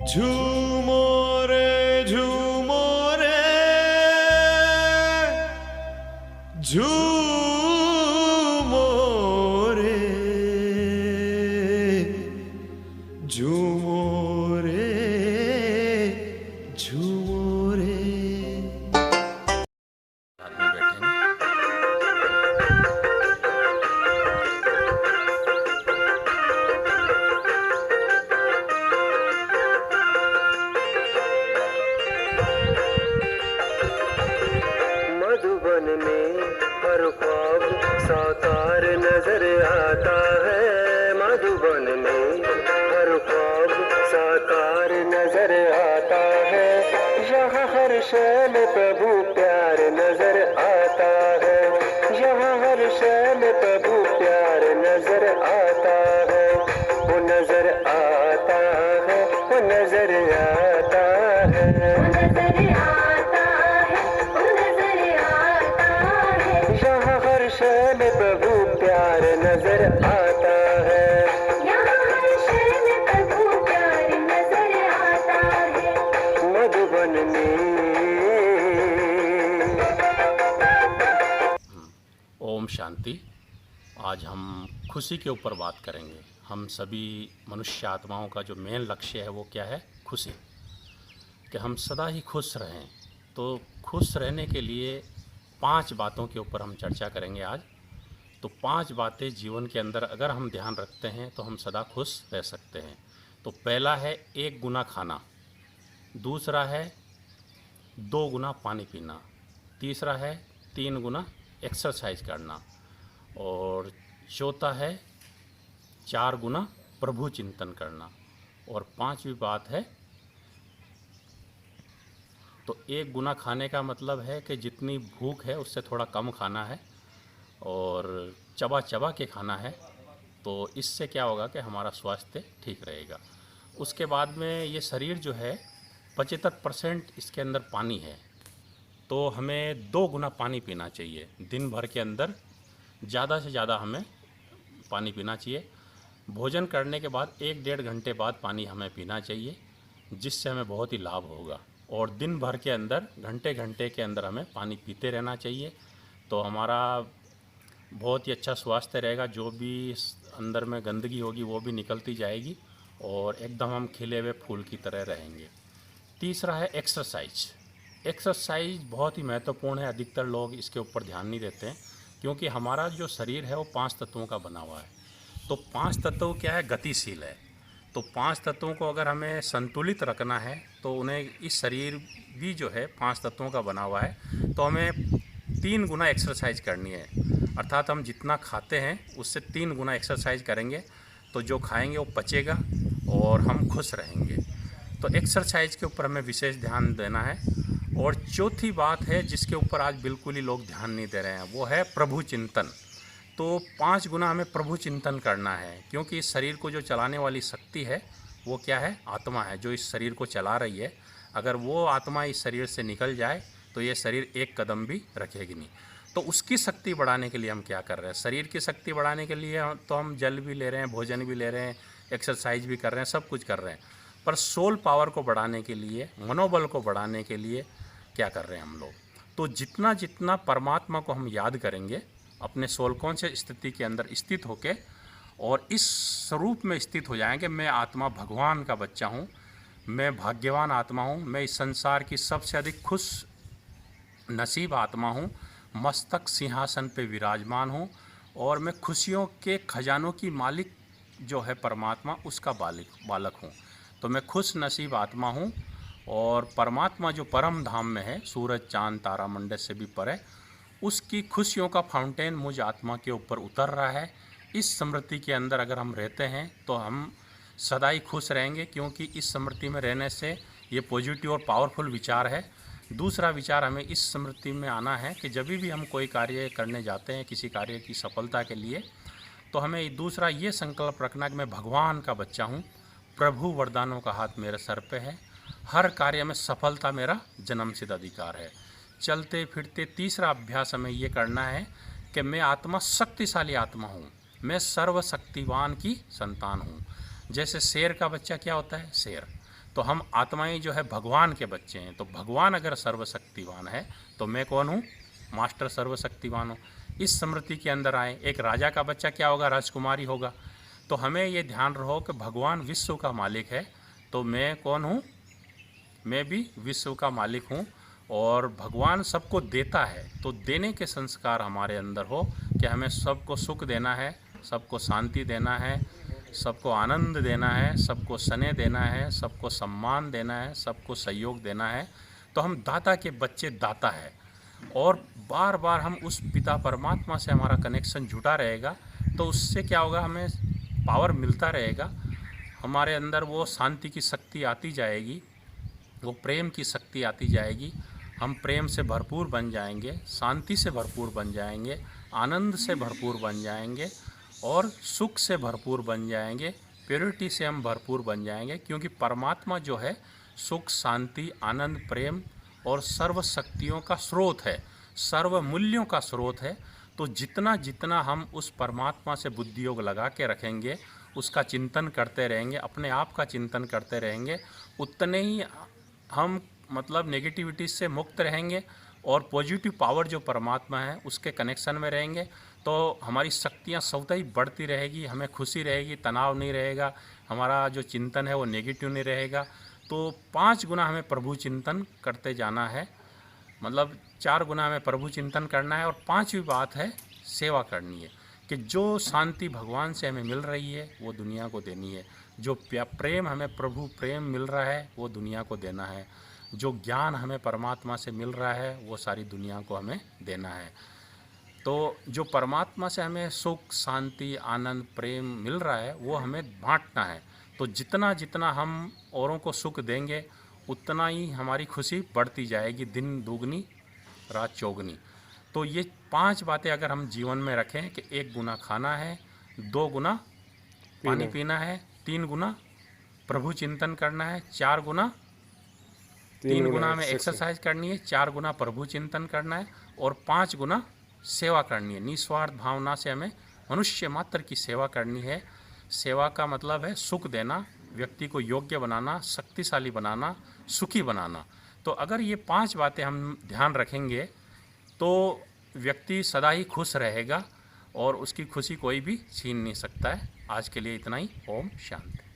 झूमो झूमो रे झूमो रे झूमो रे झूमो रे। आदमी बैठे हैं। मधुबन में हर ख्वाब साकार नजर आता है। मधुबन में हर ख्वाब साकार नजर आता है। यहाँ हर शैल प्रभु प्यार नजर आता है। यहाँ हर शैल प्रभु प्यार नजर आता है। वो नजर आता है, वो नजर आता है, वो नजर आता है, वो नजर आता है। यहाँ हर शैल प्रभु प्यार नजर आता है। यहाँ हर शैल प्रभु प्यार नजर आता है। मधुबन में। ओम शांति। आज हम खुशी के ऊपर बात करेंगे। हम सभी मनुष्य आत्माओं का जो मेन लक्ष्य है वो क्या है? खुशी। कि हम सदा ही खुश रहें। तो खुश रहने के लिए 5 बातों के ऊपर हम चर्चा करेंगे आज। तो 5 बातें जीवन के अंदर अगर हम ध्यान रखते हैं तो हम सदा खुश रह सकते हैं। तो पहला है 1 गुना खाना, दूसरा है 2 गुना पानी पीना, तीसरा है 3 गुना एक्सरसाइज करना, और चौथा है 4 गुना प्रभु चिंतन करना, और 5वीं बात है तो 1 गुना खाने का मतलब है कि जितनी भूख है उससे थोड़ा कम खाना है और चबा चबा के खाना है। तो इससे क्या होगा कि हमारा स्वास्थ्य ठीक रहेगा। उसके बाद में ये शरीर जो है 75% इसके अंदर पानी है। तो हमें 2 गुना पानी पीना चाहिए। दिन भर के अंदर ज़्यादा से ज़्यादा हमें पानी पीना चाहिए। भोजन करने के बाद 1-1.5 घंटे बाद पानी हमें पीना चाहिए, जिससे हमें बहुत ही लाभ होगा। और दिन भर के अंदर घंटे घंटे के अंदर हमें पानी पीते रहना चाहिए। तो हमारा बहुत ही अच्छा स्वास्थ्य रहेगा। जो भी अंदर में गंदगी होगी वो भी निकलती जाएगी और एकदम हम खिले हुए फूल की तरह रहेंगे। तीसरा है एक्सरसाइज। एक्सरसाइज बहुत ही महत्वपूर्ण है। अधिकतर लोग इसके ऊपर ध्यान नहीं देते हैं, क्योंकि हमारा जो शरीर है वो 5 तत्वों का बना हुआ है। तो 5 तत्व क्या है? गतिशील है। तो 5 तत्वों को अगर हमें संतुलित रखना है तो उन्हें, इस शरीर भी जो है 5 तत्वों का बना हुआ है, तो हमें 3 गुना एक्सरसाइज करनी है। अर्थात हम जितना खाते हैं उससे 3 गुना एक्सरसाइज करेंगे तो जो खाएंगे वो पचेगा और हम खुश रहेंगे। तो एक्सरसाइज के ऊपर हमें विशेष ध्यान देना है। और चौथी बात है जिसके ऊपर आज बिल्कुल ही लोग ध्यान नहीं दे रहे हैं, वो है प्रभु चिंतन। तो 5 गुना हमें प्रभु चिंतन करना है, क्योंकि इस शरीर को जो चलाने वाली शक्ति है वो क्या है? आत्मा है, जो इस शरीर को चला रही है। अगर वो आत्मा इस शरीर से निकल जाए तो ये शरीर एक कदम भी रखेगी नहीं। तो उसकी शक्ति बढ़ाने के लिए हम क्या कर रहे हैं? शरीर की शक्ति बढ़ाने के लिए तो हम जल भी ले रहे हैं, भोजन भी ले रहे हैं, एक्सरसाइज भी कर रहे हैं, सब कुछ कर रहे हैं। पर सोल पावर को बढ़ाने के लिए, मनोबल को बढ़ाने के लिए क्या कर रहे हैं हम लोग? तो जितना जितना परमात्मा को हम याद करेंगे, अपने सोल कॉन्शियस स्थिति के अंदर स्थित होके और इस स्वरूप में स्थित हो जाएंगे, मैं आत्मा भगवान का बच्चा हूँ, मैं भाग्यवान आत्मा हूँ, मैं इस संसार की सबसे अधिक खुश नसीब आत्मा हूँ, मस्तक सिंहासन पे विराजमान हूँ, और मैं खुशियों के खजानों की मालिक जो है परमात्मा, उसका बालक हूँ। तो मैं खुश नसीब आत्मा हूँ, और परमात्मा जो परम धाम में है, सूरज चांद तारा मंडल से भी परे, उसकी खुशियों का फाउंटेन मुझ आत्मा के ऊपर उतर रहा है। इस स्मृति के अंदर अगर हम रहते हैं तो हम सदा ही खुश रहेंगे, क्योंकि इस स्मृति में रहने से ये पॉजिटिव और पावरफुल विचार है। दूसरा विचार हमें इस स्मृति में आना है कि जब भी हम कोई कार्य करने जाते हैं, किसी कार्य की सफलता के लिए, तो हमें दूसरा ये संकल्प रखना कि मैं भगवान का बच्चा हूँ, प्रभु वरदानों का हाथ मेरे सर पे है, हर कार्य में सफलता मेरा जन्मसिद्ध अधिकार है। चलते फिरते तीसरा अभ्यास हमें ये करना है कि मैं आत्मा शक्तिशाली आत्मा हूँ, मैं सर्वशक्तिवान की संतान हूँ। जैसे शेर का बच्चा क्या होता है? शेर। तो हम आत्माएं जो है भगवान के बच्चे हैं। तो भगवान अगर सर्वशक्तिवान है तो मैं कौन हूँ? मास्टर सर्वशक्तिवान हूँ। इस स्मृति के अंदर आए। एक राजा का बच्चा क्या होगा? राजकुमारी होगा। तो हमें ये ध्यान रहो कि भगवान विश्व का मालिक है, तो मैं कौन हूँ? मैं भी विश्व का मालिक हूँ। और भगवान सबको देता है, तो देने के संस्कार हमारे अंदर हो कि हमें सबको सुख देना है, सबको शांति देना है, सबको आनंद देना है, सबको स्नेह देना है, सबको सम्मान देना है, सबको सहयोग देना है। तो हम दाता के बच्चे दाता है, और बार बार हम उस पिता परमात्मा से हमारा कनेक्शन जुटा रहेगा। तो उससे क्या होगा? हमें पावर मिलता रहेगा, हमारे अंदर वो शांति की शक्ति आती जाएगी, वो प्रेम की शक्ति आती जाएगी। हम प्रेम से भरपूर बन जाएंगे, शांति से भरपूर बन जाएंगे, आनंद से भरपूर बन जाएंगे, और सुख से भरपूर बन जाएंगे, प्योरिटी से हम भरपूर बन जाएंगे। क्योंकि परमात्मा जो है सुख, शांति, आनंद, प्रेम और सर्व शक्तियों का स्रोत है, सर्व मूल्यों का स्रोत है। तो जितना जितना हम उस परमात्मा से बुद्धि योग लगा के रखेंगे, उसका चिंतन करते रहेंगे, अपने आप का चिंतन करते रहेंगे, उतने ही हम मतलब नेगेटिविटी से मुक्त रहेंगे और पॉजिटिव पावर जो परमात्मा है उसके कनेक्शन में रहेंगे। तो हमारी शक्तियाँ स्वतः ही बढ़ती रहेगी, हमें खुशी रहेगी, तनाव नहीं रहेगा, हमारा जो चिंतन है वो नेगेटिव नहीं रहेगा। तो 5 गुना हमें प्रभु चिंतन करते जाना है, मतलब 4 गुना हमें प्रभु चिंतन करना है, और 5वीं बात है सेवा करनी है कि जो शांति भगवान से हमें मिल रही है वो दुनिया को देनी है, जो प्रेम हमें प्रभु प्रेम मिल रहा है वो दुनिया को देना है, जो ज्ञान हमें परमात्मा से मिल रहा है वो सारी दुनिया को हमें देना है। तो जो परमात्मा से हमें सुख, शांति, आनंद, प्रेम मिल रहा है वो हमें बांटना है। तो जितना जितना हम औरों को सुख देंगे उतना ही हमारी खुशी बढ़ती जाएगी, दिन दुगनी रात चौगनी। तो ये 5 बातें अगर हम जीवन में रखें कि 1 गुना खाना है, 2 गुना पानी पीना है, 3 गुना प्रभु चिंतन करना है, 4 गुना 3 गुना हमें एक्सरसाइज करनी है, 4 गुना प्रभु चिंतन करना है, और 5 गुना सेवा करनी है। निस्वार्थ भावना से हमें मनुष्य मात्र की सेवा करनी है। सेवा का मतलब है सुख देना, व्यक्ति को योग्य बनाना, शक्तिशाली बनाना, सुखी बनाना। तो अगर ये 5 बातें हम ध्यान रखेंगे तो व्यक्ति सदा ही खुश रहेगा, और उसकी खुशी कोई भी छीन नहीं सकता है। आज के लिए इतना ही। ओम शांति।